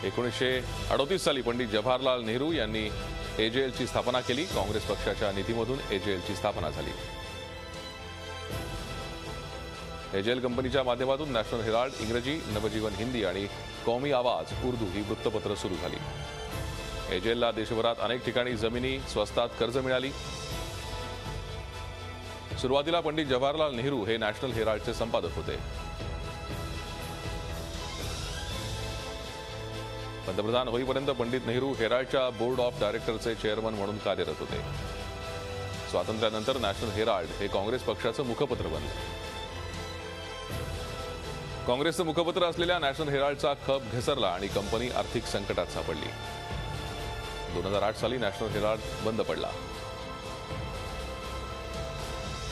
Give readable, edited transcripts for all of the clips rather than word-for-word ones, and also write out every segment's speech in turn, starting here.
1938 साली पंडित जवाहरलाल नेहरू यांनी एजेएलची स्थापना केली। काँग्रेस पक्षाच्या निधीमधून एजेएलची स्थापना झाली। एजेएल कंपनीच्या माध्यमातून नॅशनल हेराल्ड इंग्रजी, नवजीवन हिंदी आणि कौमी आवाज उर्दू ही वृत्तपत्र सुरू झाली। एजेएलला देशभरात अनेक ठिकाणी जमिनी स्वस्तात कर्ज मिळाली। सुरुवातीला पंडित जवाहरलाल नेहरू हे नॅशनल हेराल्डचे संपादक होते। पंतप्रधान होईपर्यंत पंडित नेहरू हेराल्डच्या बोर्ड ऑफ डायरेक्टरचे चेअरमन म्हणून कार्यरत होते। स्वातंत्र्यानंतर नॅशनल हेराल्ड हे काँग्रेस पक्षाचं मुखपत्र बनले। काँग्रेसचं मुखपत्र असलेल्या नॅशनल हेराल्डचा खप घसरला आणि कंपनी आर्थिक संकटात सापडली। 2008 साली नॅशनल हेराल्ड बंद पडला।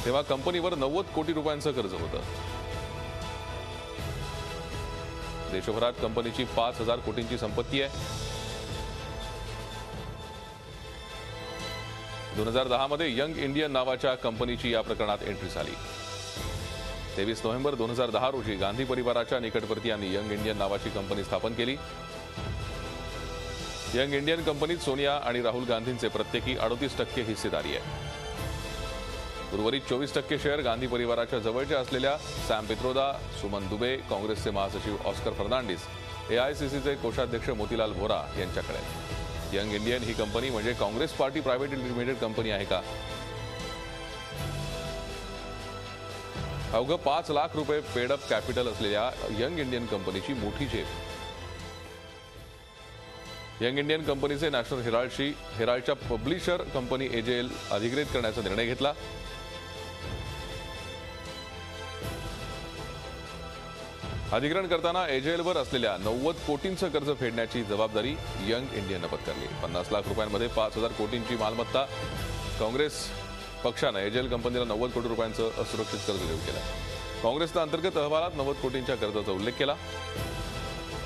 तेव्हा कंपनीवर 90 कोटी रुपयांचं कर्ज होतं। देशभरात कंपनीची 5000 कोटींची संपत्ती आहे। 2010 मध्ये यंग इंडियन नावाच्या कंपनीची या प्रकरणात एंट्री झाली। 23 नोव्हेंबर 2010 रोजी गांधी परिवाराच्या निकटवर्ती यांनी यंग इंडियन नावाची कंपनी स्थापन केली। यंग इंडियन कंपनीत सोनिया आणि राहुल गांधींचे प्रत्येकी 38% हिस्सेदारी आहे। उर्वरित 24% शेअर गांधी परिवाराच्या जवळच्या असलेल्या सॅम पित्रोदा, सुमन दुबे, काँग्रेसचे महासचिव ऑस्कर फर्नांडिस, एआयसीसीचे कोषाध्यक्ष मोतीलाल व्होरा यांच्याकडे। यंग इंडियन ही कंपनी म्हणजे Congress party private limited company आहे का? अवघं 5 लाख रुपये पेडअप कॅपिटल असलेल्या यंग इंडियन कंपनीची मोठी झेप। यंग इंडियन कंपनीचे नॅशनल हेराल्डच्या पब्लिशर कंपनी एजेएल अधिग्रहित करण्याचा निर्णय घेतला। अधिग्रहण करताना एजेएलवर असलेल्या 90 कोटींचं कर्ज फेडण्याची जबाबदारी यंग इंडियननं पत्करली। 50 लाख रुपयांमध्ये 5000 कोटींची मालमत्ता। काँग्रेस पक्षानं एजेएल कंपनीला 90 कोटी रुपयांचं असुरक्षित कर्ज देऊ केलं। काँग्रेसनं अंतर्गत अहवालात 90 कोटींच्या कर्जाचा उल्लेख केला।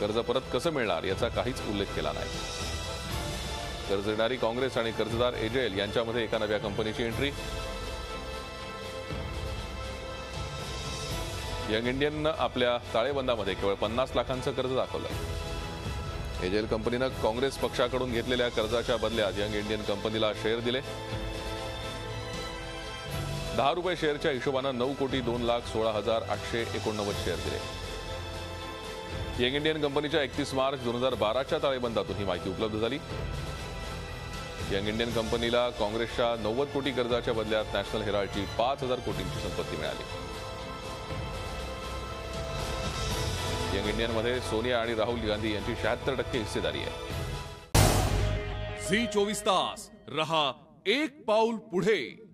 कर्ज परत कसं मिळणार याचा काहीच उल्लेख केला नाही। कर्ज देणारी काँग्रेस आणि कर्जदार एजेएल यांच्यामध्ये एका नव्या कंपनीची एंट्री। यंग इंडियननं आपल्या ताळेबंदामध्ये केवळ 50 लाखांचं कर्ज दाखवलं। एजेएल कंपनीनं काँग्रेस पक्षाकडून घेतलेल्या कर्जाच्या बदल्यात यंग इंडियन कंपनीला शेअर दिले। 10 रुपये शेअरच्या हिशोबानं 9,02,16,889 शेअर दिले। यंग इंडियन कंपनीच्या 31 मार्च 2012च्या ताळेबंदातून ही माहिती उपलब्ध झाली। यंग इंडियन कंपनीला काँग्रेसच्या 90 कोटी कर्जाच्या बदल्यात नॅशनल हेराल्डची 5000 कोटींची संपत्ती मिळाली। यंग इंडियनमध्ये सोनिया आणि राहुल गांधी यांची 76% हिस्सेदारी आहे। झी 24 तास रहा एक पाऊल पुढे।